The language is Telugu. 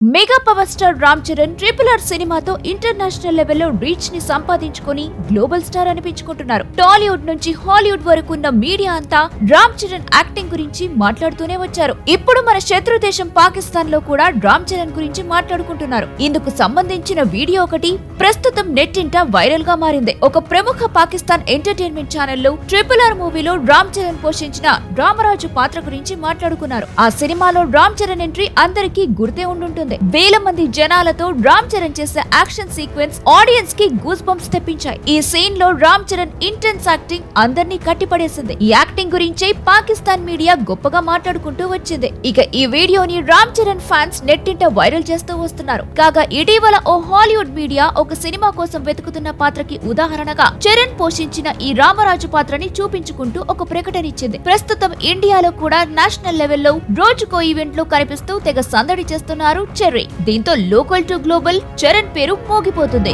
Mega power star Ram Charan RRR సినిమాతో ఇంటర్నేషనల్ లెవెల్లో రీచ్ ని సంపాదించుకుని గ్లోబల్ స్టార్ అనిపించుకుంటున్నారు. టాలీవుడ్ నుంచి హాలీవుడ్ వరకు ఉన్న మీడియా అంతా రామ్ చరణ్ యాక్టింగ్ గురించి మాట్లాడుతూనే వచ్చారు. ఇప్పుడు మన శత్రు దేశం పాకిస్తాన్ లో కూడా రామ్ చరణ్ గురించి మాట్లాడుకుంటున్నారు. ఇందుకు సంబంధించిన వీడియో ఒకటి ప్రస్తుతం నెట్టింట వైరల్ గా మారింది. ఒక ప్రముఖ పాకిస్తాన్ ఎంటర్టైన్మెంట్ ఛానల్లో RRR మూవీలో రామ్ చరణ్ పోషించిన రామరాజు పాత్ర గురించి మాట్లాడుకున్నారు. ఆ సినిమాలో రామ్ చరణ్ ఎంట్రీ అందరికీ గుర్తే ఉండుంటుంది. వేల మంది జనాలతో రామ్ చరణ్ చేసే యాక్షన్ సీక్వెన్స్ ఆడియన్స్ కి గూస్ బంప్స్ తెప్పించాయి. ఈ సీన్ లో రామ్ చరణ్ ఇంటెన్స్ యాక్టింగ్ అందరినీ కట్టిపడేసింది. ఈ యాక్టింగ్ గురించే పాకిస్తాన్ మీడియా గొప్పగా మాట్లాడుకుంటూ వచ్చింది. ఇక ఈ వీడియోని రామ్ చరణ్ ఫ్యాన్స్ నెట్టింట వైరల్ చేస్తూ వస్తున్నారు. కాగా ఇటీవల ఓ హాలీవుడ్ మీడియా ఒక సినిమా కోసం వెతుకుతున్న పాత్రకి ఉదాహరణగా చరణ్ పోషించిన ఈ రామరాజు పాత్రని చూపించుకుంటూ ఒక ప్రకటన ఇచ్చింది. ప్రస్తుతం ఇండియాలో కూడా నేషనల్ లెవెల్లో రోజుకో ఈవెంట్ లో కనిపిస్తూ తెగ సందడి చేస్తున్నారు చెర్రీ. దీంతో లోకల్ టు గ్లోబల్ చరణ్ పేరు మోగిపోతుంది.